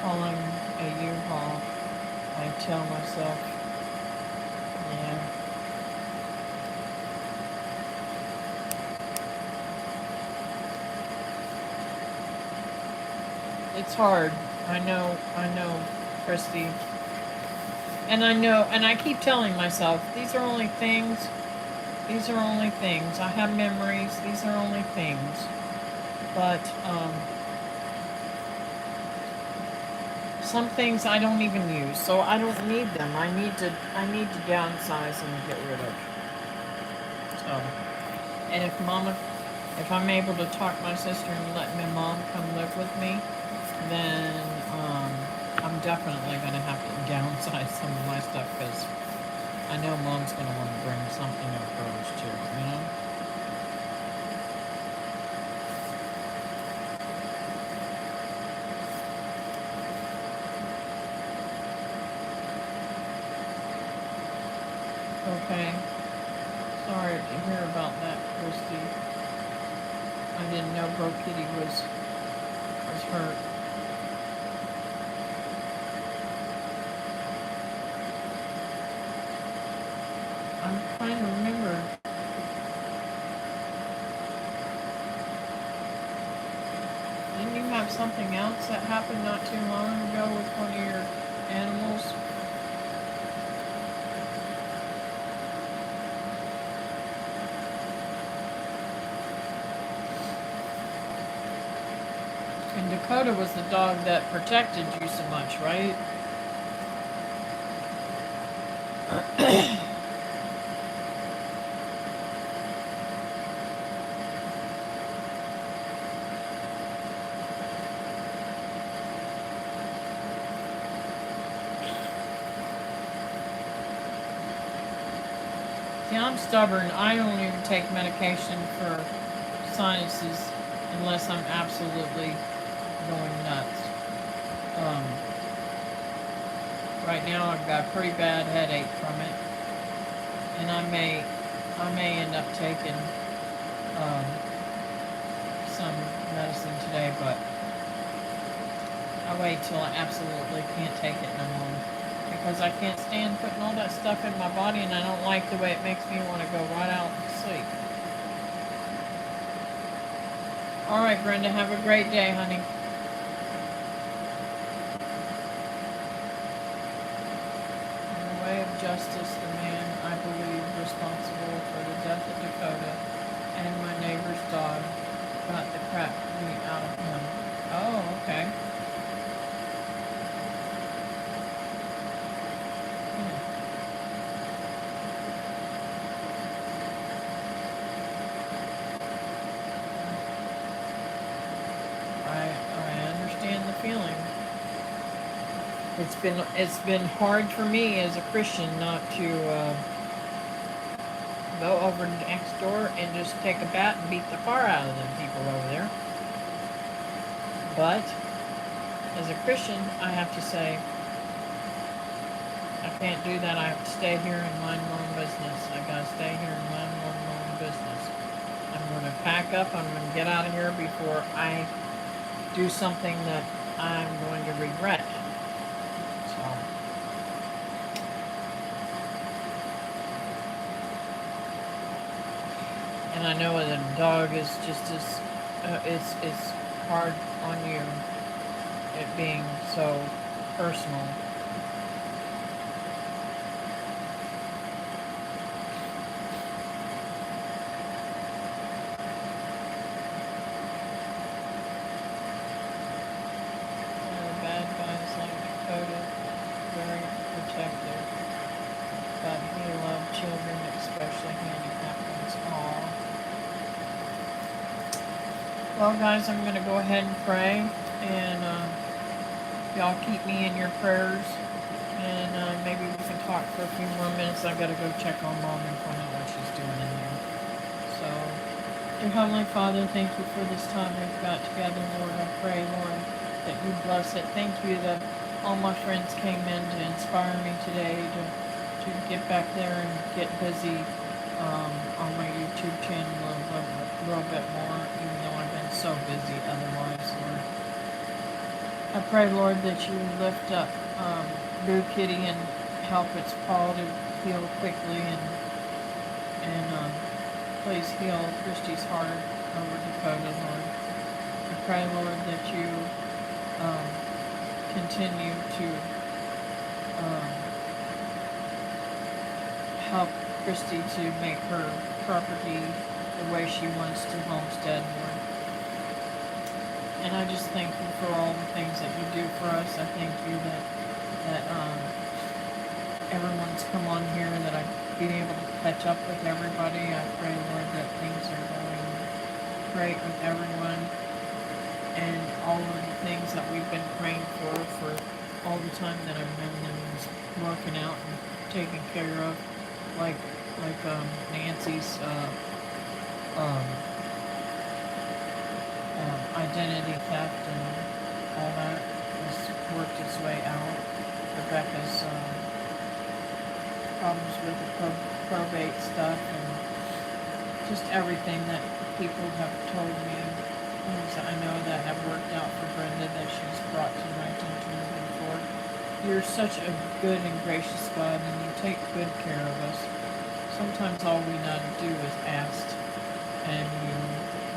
calling a U-Haul. I tell myself, yeah. It's hard. I know, Christy. And I know, and I keep telling myself, these are only things. These are only things. I have memories. These are only things. But, some things I don't even use, so I don't need them. I need to downsize and get rid of. So, and if I'm able to talk my sister and let my mom come live with me, then, I'm definitely going to have to downsize some of my stuff, because I know Mom's going to want to bring something of hers too, you know? Okay. Sorry to hear about that, Christy. I didn't know Bo Kitty was hurt. I'm trying to remember. Didn't you have something else that happened not too long ago with one of your animals? And Dakota was the dog that protected you so much, right? See, I'm stubborn. I don't even take medication for sinuses unless I'm absolutely going nuts. Um, right now I've got a pretty bad headache from it, and I may end up taking um, some medicine today, but I wait till I absolutely can't take it no more. Because I can't stand putting all that stuff in my body, and I don't like the way it makes me want to go right out and sleep. All right, Brenda, have a great day, honey. In the way of justice, the man I believe responsible for the death of Dakota and my neighbor's dog got the crap beat out of him. Oh, okay. I understand the feeling. It's been hard for me as a Christian not to go over next door and just take a bat and beat the far out of them people over there. But as a Christian, I have to say I can't do that. I have to stay here and mind my own business. I gotta stay here and mind my own business. I'm gonna pack up. I'm gonna get out of here before I do something that I'm going to regret. So, and I know that a dog is just as it's hard on you, it being so personal. Very protective, but he loved children, especially handicapped ones. Aww. Well, guys, I'm going to go ahead and pray, and y'all keep me in your prayers, and maybe we can talk for a few more minutes. I've got to go check on Mom and find out what she's doing in there. So, dear Heavenly Father, thank you for this time we've got together, Lord. I pray, Lord, that you bless it. Thank you that all my friends came in to inspire me today to get back there and get busy on my YouTube channel a little bit more, even though I've been so busy otherwise, Lord. I pray, Lord, that you lift up Blue Kitty and help its paw to heal quickly, and please heal Christy's heart over Dakota, Lord. I pray, Lord, that you continue to help Christy to make her property the way she wants to Homestead, Lord. And I just thank you for all the things that you do for us. I thank you that everyone's come on here, that I've been able to catch up with everybody. I pray, Lord, that things are going great with everyone, and all of the things that we've been praying for all the time that I've known them is working out and taken care of, like Nancy's identity theft and all that has worked its way out. Rebecca's problems with the probate stuff, and just everything that people have told me, things that I know that have worked out for Brenda that she's brought to my attention moving forward. You're such a good and gracious God, and you take good care of us. Sometimes all we need to do is ask, and you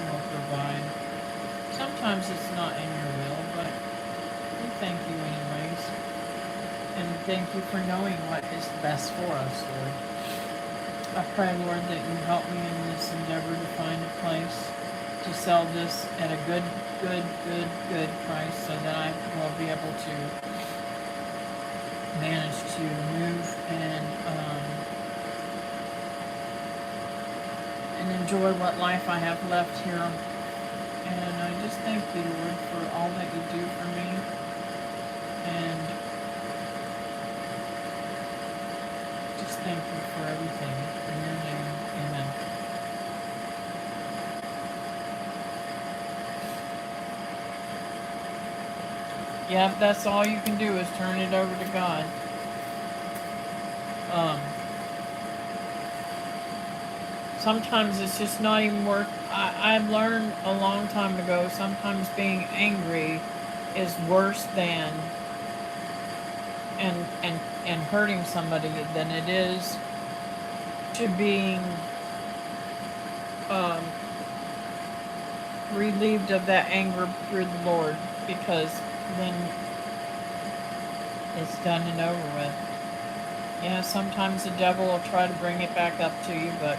will provide. Sometimes it's not in your will, but we thank you anyways. And thank you for knowing what is best for us, Lord. I pray, Lord, that you help me in this endeavor to find a place to sell this at a good price so that I will be able to manage to move and enjoy what life I have left here. And I just thank you, Lord, for all that you do for me. And just thank you for everything. In your name, amen. Yeah, that's all you can do is turn it over to God. Sometimes it's just not even worth. I've learned a long time ago. Sometimes being angry is worse than and hurting somebody than it is to being relieved of that anger through the Lord, because then it's done and over with. Yeah, sometimes the devil will try to bring it back up to you, but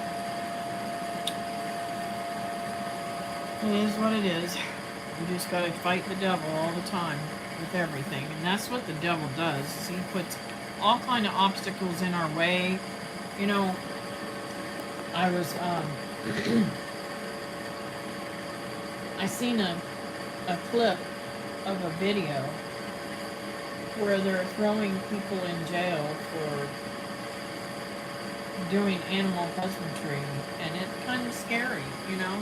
it is what it is. You just gotta fight the devil all the time with everything. And that's what the devil does. He puts all kind of obstacles in our way. You know, I was I seen a clip of a video where they're throwing people in jail for doing animal husbandry, and it's kind of scary, you know.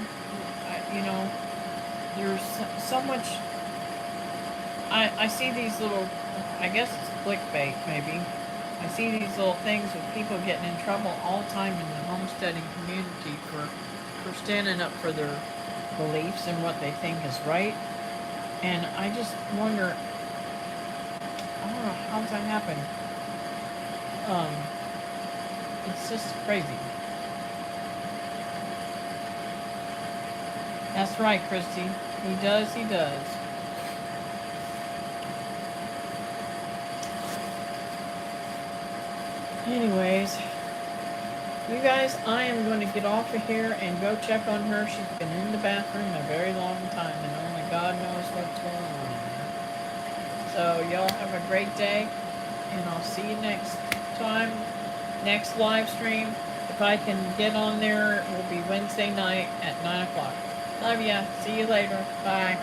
There's so much. I see these little, I guess it's clickbait maybe. I see these little things with people getting in trouble all the time in the homesteading community for standing up for their beliefs and what they think is right. And I just wonder, I don't know, how does that happen? It's just crazy. That's right, Christy. He does, he does. Anyways, you guys, I am going to get off of here and go check on her. She's been in the bathroom a very long time, and only God knows what's going on in there. So y'all have a great day, and I'll see you next time, next live stream. If I can get on there, it will be Wednesday night at 9 o'clock. Love ya. See you later. Bye.